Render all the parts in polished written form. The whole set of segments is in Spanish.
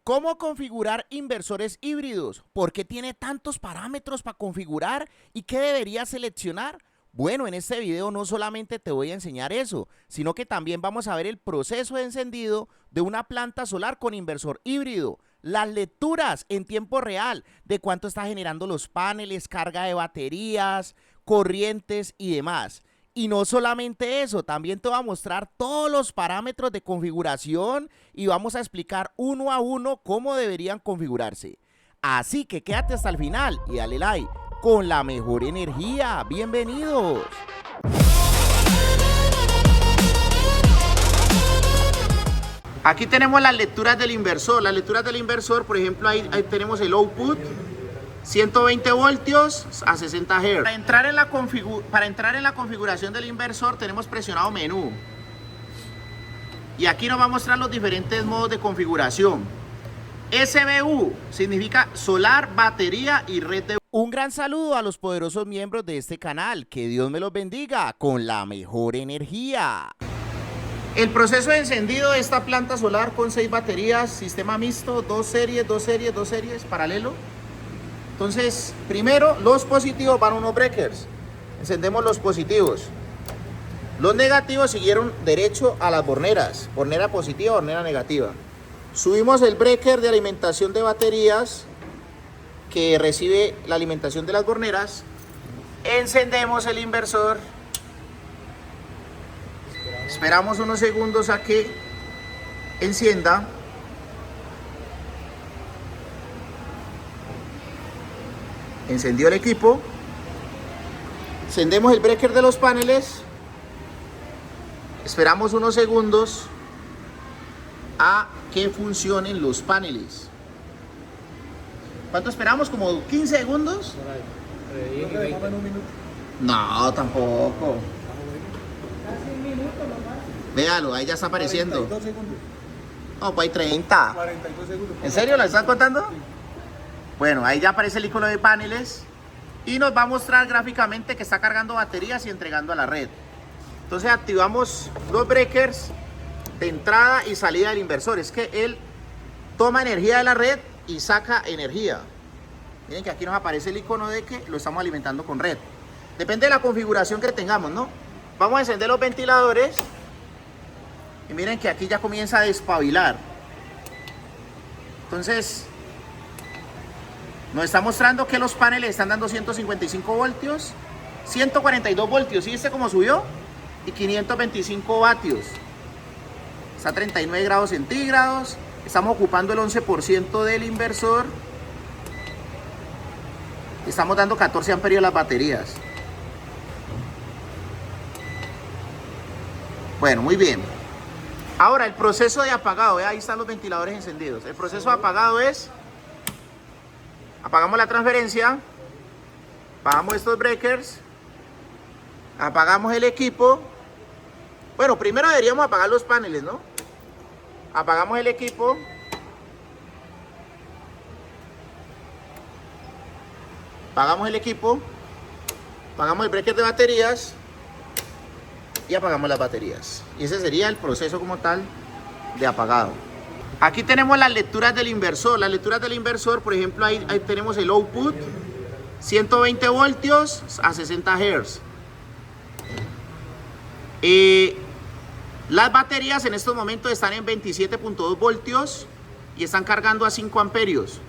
¿Cómo configurar inversores híbridos? ¿Por qué tiene tantos parámetros para configurar? ¿Y qué debería seleccionar? Bueno, en este video no solamente te voy a enseñar eso, sino que también vamos a ver el proceso de encendido de una planta solar con inversor híbrido, las lecturas en tiempo real de cuánto está generando los paneles, carga de baterías, corrientes y demás. Y no solamente eso, también te voy a mostrar todos los parámetros de configuración y vamos a explicar uno a uno cómo deberían configurarse. Así que quédate hasta el final y dale like con la mejor energía. ¡Bienvenidos! Aquí tenemos las lecturas del inversor. Las lecturas del inversor, por ejemplo, ahí tenemos el output. 120 voltios a 60 Hz. Para entrar en la configuración del inversor tenemos presionado menú. Y aquí nos va a mostrar los diferentes modos de configuración. SBU significa solar, batería y red de... Un gran saludo a los poderosos miembros de este canal. Que Dios me los bendiga con la mejor energía. El proceso de encendido de esta planta solar con 6 baterías, sistema mixto, 2 series, paralelo. Entonces, primero los positivos van a unos breakers. Encendemos los positivos. Los negativos siguieron derecho a las borneras. Bornera positiva, bornera negativa. Subimos el breaker de alimentación de baterías que recibe la alimentación de las borneras. Encendemos el inversor. Esperamos unos segundos a que encienda. Encendió el equipo. Encendemos el breaker de los paneles. Esperamos unos segundos a que funcionen los paneles. ¿Cuánto esperamos? ¿Como 15 segundos? No, tampoco. Véalo, ahí ya está apareciendo. No, pues hay 30. 42 segundos. ¿En serio? ¿La están contando? Bueno, ahí ya aparece el icono de paneles y nos va a mostrar gráficamente que está cargando baterías y entregando a la red. Entonces activamos los breakers de entrada y salida del inversor. Es que él toma energía de la red y saca energía. Miren que aquí nos aparece el icono de que lo estamos alimentando con red. Depende de la configuración que tengamos, ¿no? Vamos a encender los ventiladores y miren que aquí ya comienza a despabilar. Entonces nos está mostrando que los paneles están dando 155 voltios, 142 voltios, ¿sí viste cómo subió? Y 525 vatios. Está a 39 grados centígrados. Estamos ocupando el 11% del inversor. Estamos dando 14 amperios a las baterías. Bueno, muy bien. Ahora el proceso de apagado, ahí están los ventiladores encendidos. El proceso de apagado es: apagamos la transferencia, apagamos estos breakers, apagamos el equipo. Bueno, primero deberíamos apagar los paneles, ¿no? Apagamos el equipo. Apagamos el equipo. Apagamos el breaker de baterías. Y apagamos las baterías. Y ese sería el proceso como tal de apagado. Aquí tenemos las lecturas del inversor. Las lecturas del inversor, por ejemplo, ahí tenemos el output. 120 voltios a 60 Hz. Las baterías en estos momentos están en 27.2 voltios y están cargando a 5 amperios.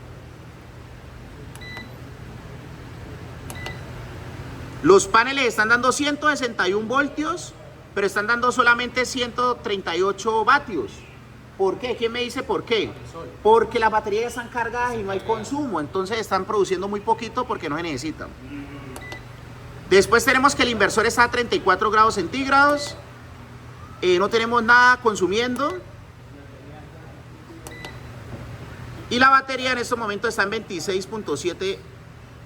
Los paneles están dando 161 voltios, pero están dando solamente 138 vatios. ¿Por qué? ¿Quién me dice por qué? Porque las baterías están cargadas y no hay consumo, entonces están produciendo muy poquito porque no se necesitan. Después tenemos que el inversor está a 34 grados centígrados. No tenemos nada consumiendo. Y la batería en estos momentos está en 26.7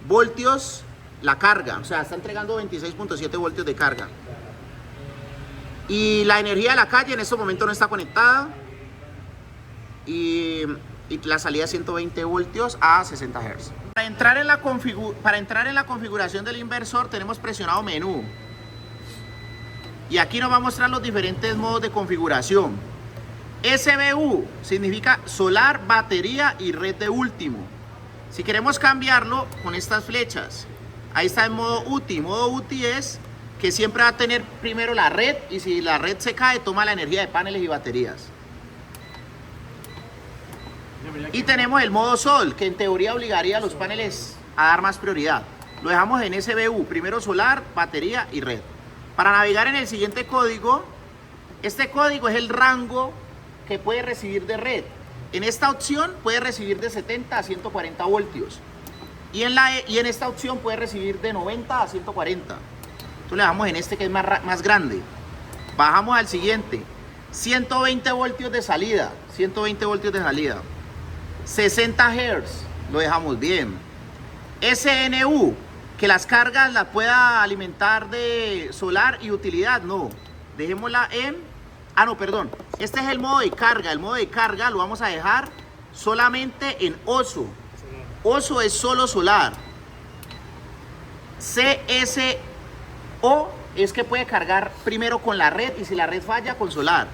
voltios la carga. O sea, está entregando 26.7 voltios de carga. Y la energía de la calle en estos momentos no está conectada. Y la salida 120 voltios a 60 Hz. Para entrar en la configuración del inversor tenemos presionado menú. Y aquí nos va a mostrar los diferentes modos de configuración. SBU significa solar, batería y red de último. Si queremos cambiarlo con estas flechas, ahí está en modo UTI. Modo UTI es que siempre va a tener primero la red y si la red se cae, toma la energía de paneles y baterías. Y tenemos el modo Sol, que en teoría obligaría a los paneles a dar más prioridad. Lo dejamos en SBU, primero solar, batería y red. Para navegar en el siguiente código, este código es el rango que puede recibir de red. En esta opción puede recibir de 70 a 140 voltios. Y en esta opción puede recibir de 90 a 140. Entonces le damos en este que es más grande. Bajamos al siguiente. 120 voltios de salida. 120 voltios de salida. 60 Hz. Lo dejamos bien. SNU. Que las cargas las pueda alimentar de solar y utilidad. No. Dejémosla en... Ah, no, perdón. Este es el modo de carga. El modo de carga lo vamos a dejar solamente en OSO. OSO es solo solar. CSO es que puede cargar primero con la red y si la red falla con solar.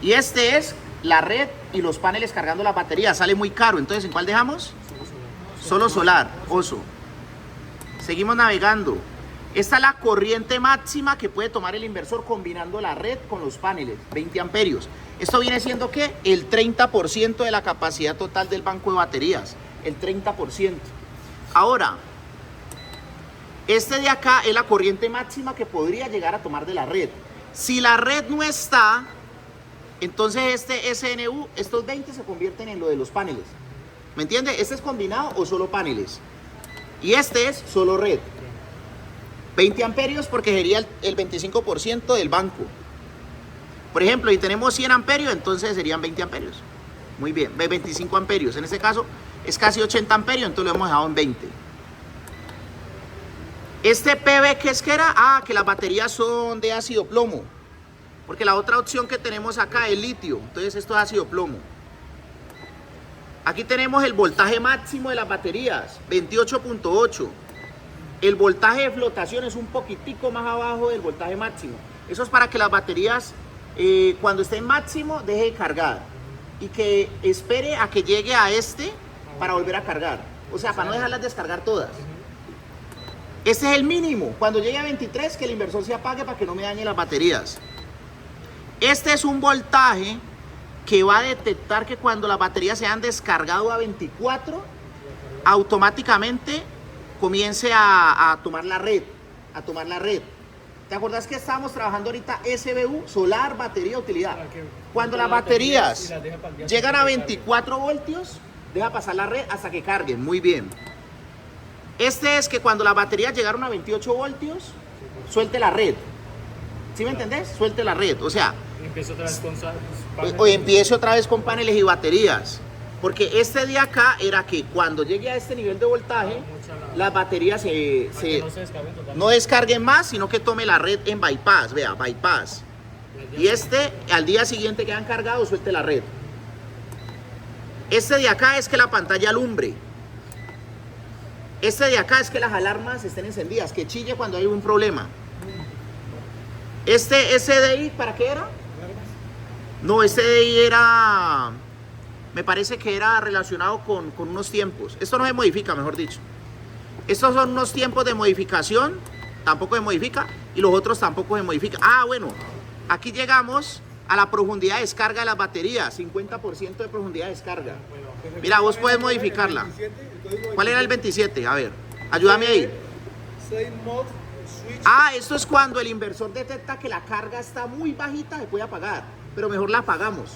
Y este es la red y los paneles cargando la batería. Sale muy caro. Entonces, ¿en cuál dejamos? Solo solar, OSO. Seguimos navegando. Esta es la corriente máxima que puede tomar el inversor combinando la red con los paneles, 20 amperios. Esto viene siendo ¿qué? El 30% de la capacidad total del banco de baterías, el 30%. Ahora, este de acá es la corriente máxima que podría llegar a tomar de la red. Si la red no está, entonces este SNU, estos 20 se convierten en lo de los paneles. ¿Me entiende? Este es combinado o solo paneles. Y este es solo red. 20 amperios porque sería el 25% del banco. Por ejemplo, si tenemos 100 amperios, entonces serían 20 amperios. Muy bien, 25 amperios. En este caso es casi 80 amperios, entonces lo hemos dejado en 20. Este PB, ¿qué es que era? Ah, que las baterías son de ácido plomo. Porque la otra opción que tenemos acá es litio. Entonces esto es ácido plomo. Aquí tenemos el voltaje máximo de las baterías, 28.8. El voltaje de flotación es un poquitico más abajo del voltaje máximo. Eso es para que las baterías, cuando estén máximo, deje de cargar. Y que espere a que llegue a este para volver a cargar. O sea, para no dejarlas descargar todas. Este es el mínimo. Cuando llegue a 23, que el inversor se apague para que no me dañe las baterías. Este es un voltaje que va a detectar que cuando las baterías se han descargado a 24, automáticamente comience a tomar la red, ¿Te acordás que estábamos trabajando ahorita SBU, solar, batería, utilidad? Cuando las baterías llegan a 24 voltios, deja pasar la red hasta que carguen, muy bien. Este es que cuando las baterías llegaron a 28 voltios, suelte la red. ¿Sí me entendés? Suelte la red, o sea... Empiece otra vez con paneles. O empiece otra vez con paneles y baterías. Porque este de acá era que cuando llegue a este nivel de voltaje, las baterías no descarguen más, sino que tome la red en bypass, vea, bypass. Y este, al día siguiente que han cargado, suelte la red. Este de acá es que la pantalla alumbre. Este de acá es que las alarmas estén encendidas, que chille cuando hay un problema. Este SDI, ¿para qué era? No, SDI era... Me parece que era relacionado con unos tiempos. Esto no se modifica, mejor dicho. Estos son unos tiempos de modificación, tampoco se modifica, y los otros tampoco se modifican. Ah, bueno, aquí llegamos a la profundidad de descarga de las baterías, 50% de profundidad de descarga. Mira, vos puedes modificarla. ¿Cuál era el 27? A ver, ayúdame ahí. Ah, esto es cuando el inversor detecta que la carga está muy bajita, se puede apagar, pero mejor la apagamos.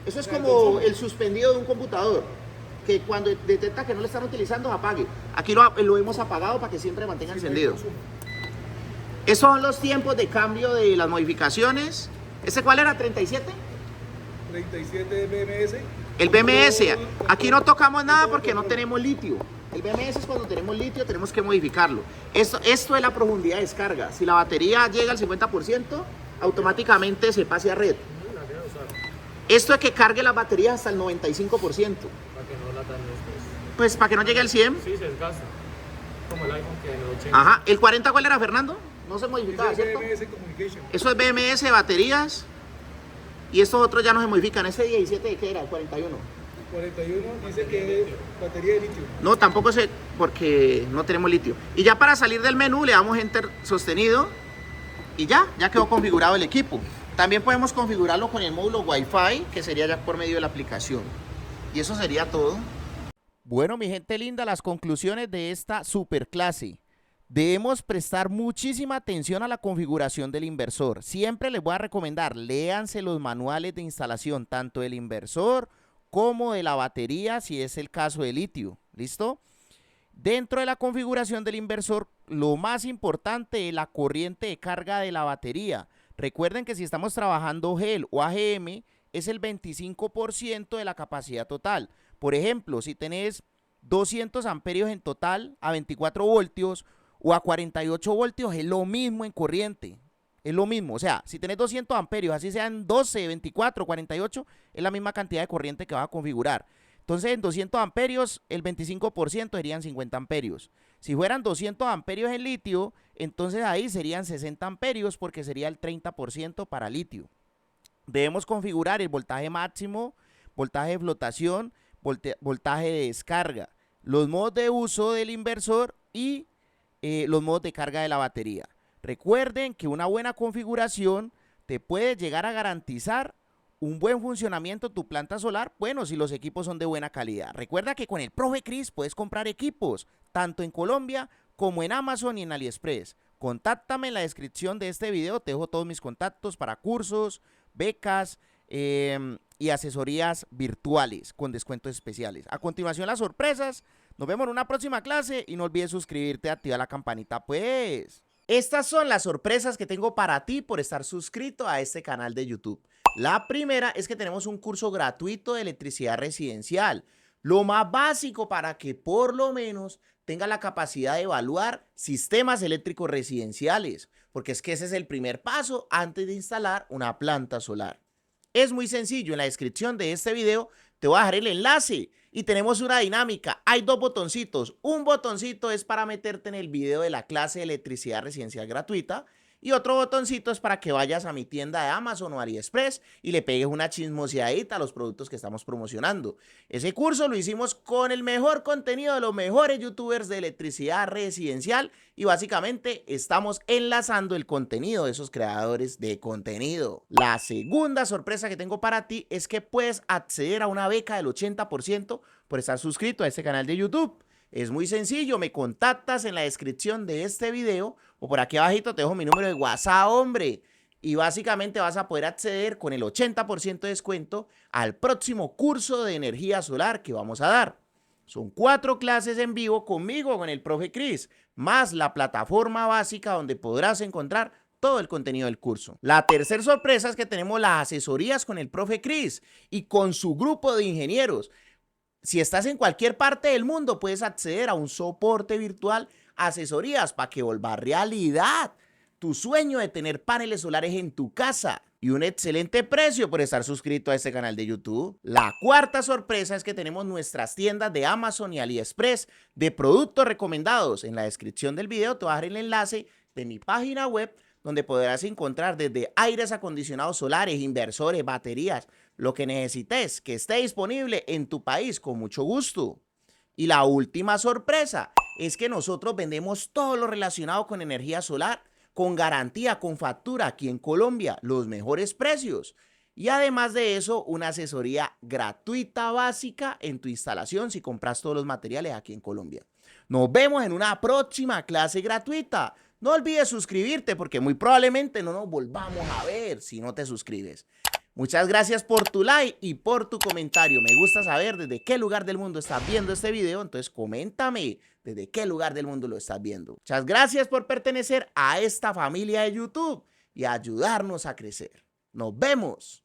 Eso es como el suspendido de un computador, que cuando detecta que no lo están utilizando, apague. Aquí lo hemos apagado para que siempre mantenga encendido. Esos son los tiempos de cambio de las modificaciones. ¿Ese cuál era? ¿37? 37 BMS. El BMS. Aquí no tocamos nada porque no tenemos litio. El BMS es cuando tenemos litio, tenemos que modificarlo. Esto es la profundidad de descarga. Si la batería llega al 50%, automáticamente se pase a red. Esto es que cargue las baterías hasta el 95%. Para que no la dañe después. Pues para que no llegue al 100. Sí, se desgasta. Como el iPhone que en el 80. Ajá. ¿El 40 cuál era, Fernando? No se modificaba, ¿cierto? BMS Communication. Eso es BMS, baterías. Y estos otros ya no se modifican. ¿Ese 17 de qué era? 41. 41 dice que es batería de litio. No, tampoco sé, porque no tenemos litio. Y ya para salir del menú le damos Enter sostenido y ya quedó configurado el equipo. También podemos configurarlo con el módulo Wi-Fi, que sería ya por medio de la aplicación. Y eso sería todo. Bueno, mi gente linda, las conclusiones de esta superclase. Debemos prestar muchísima atención a la configuración del inversor. Siempre les voy a recomendar, léanse los manuales de instalación, tanto del inversor como de la batería, si es el caso de litio. ¿Listo? Dentro de la configuración del inversor, lo más importante es la corriente de carga de la batería. Recuerden que si estamos trabajando GEL o AGM, es el 25% de la capacidad total. Por ejemplo, si tenés 200 amperios en total a 24 voltios o a 48 voltios, es lo mismo en corriente. Es lo mismo, o sea, si tenés 200 amperios, así sean 12, 24, 48, es la misma cantidad de corriente que vas a configurar. Entonces, en 200 amperios, el 25% serían 50 amperios. Si fueran 200 amperios en litio, entonces ahí serían 60 amperios porque sería el 30% para litio. Debemos configurar el voltaje máximo, voltaje de flotación, voltaje de descarga, los modos de uso del inversor y los modos de carga de la batería. Recuerden que una buena configuración te puede llegar a garantizar un buen funcionamiento de tu planta solar, bueno, si los equipos son de buena calidad. Recuerda que con el Profe Cris puedes comprar equipos, tanto en Colombia como en Amazon y en AliExpress. Contáctame en la descripción de este video, te dejo todos mis contactos para cursos, becas y asesorías virtuales con descuentos especiales. A continuación las sorpresas, nos vemos en una próxima clase y no olvides suscribirte y activar la campanita pues. Estas son las sorpresas que tengo para ti por estar suscrito a este canal de YouTube. La primera es que tenemos un curso gratuito de electricidad residencial, lo más básico para que por lo menos tenga la capacidad de evaluar sistemas eléctricos residenciales, porque es que ese es el primer paso antes de instalar una planta solar. Es muy sencillo, en la descripción de este video te voy a dejar el enlace y tenemos una dinámica. Hay dos botoncitos. Un botoncito es para meterte en el video de la clase de electricidad residencial gratuita y otro botoncito es para que vayas a mi tienda de Amazon o AliExpress y le pegues una chismoseadita a los productos que estamos promocionando. Ese curso lo hicimos con el mejor contenido de los mejores youtubers de electricidad residencial y básicamente estamos enlazando el contenido de esos creadores de contenido. La segunda sorpresa que tengo para ti es que puedes acceder a una beca del 80% por estar suscrito a este canal de YouTube. Es muy sencillo, me contactas en la descripción de este video o por aquí abajito te dejo mi número de WhatsApp, hombre. Y básicamente vas a poder acceder con el 80% de descuento al próximo curso de energía solar que vamos a dar. Son 4 clases en vivo conmigo, con el Profe Cris, más la plataforma básica donde podrás encontrar todo el contenido del curso. La tercera sorpresa es que tenemos las asesorías con el Profe Cris y con su grupo de ingenieros. Si estás en cualquier parte del mundo, puedes acceder a un soporte virtual, asesorías para que vuelva realidad tu sueño de tener paneles solares en tu casa y un excelente precio por estar suscrito a este canal de YouTube. La cuarta sorpresa es que tenemos nuestras tiendas de Amazon y AliExpress de productos recomendados. En la descripción del video te voy a dejar el enlace de mi página web donde podrás encontrar desde aires acondicionados solares, inversores, baterías, lo que necesites que esté disponible en tu país con mucho gusto. Y la última sorpresa es que nosotros vendemos todo lo relacionado con energía solar, con garantía, con factura aquí en Colombia, los mejores precios. Y además de eso, una asesoría gratuita básica en tu instalación si compras todos los materiales aquí en Colombia. Nos vemos en una próxima clase gratuita. No olvides suscribirte porque muy probablemente no nos volvamos a ver si no te suscribes. Muchas gracias por tu like y por tu comentario. Me gusta saber desde qué lugar del mundo estás viendo este video, entonces coméntame desde qué lugar del mundo lo estás viendo. Muchas gracias por pertenecer a esta familia de YouTube y ayudarnos a crecer. Nos vemos.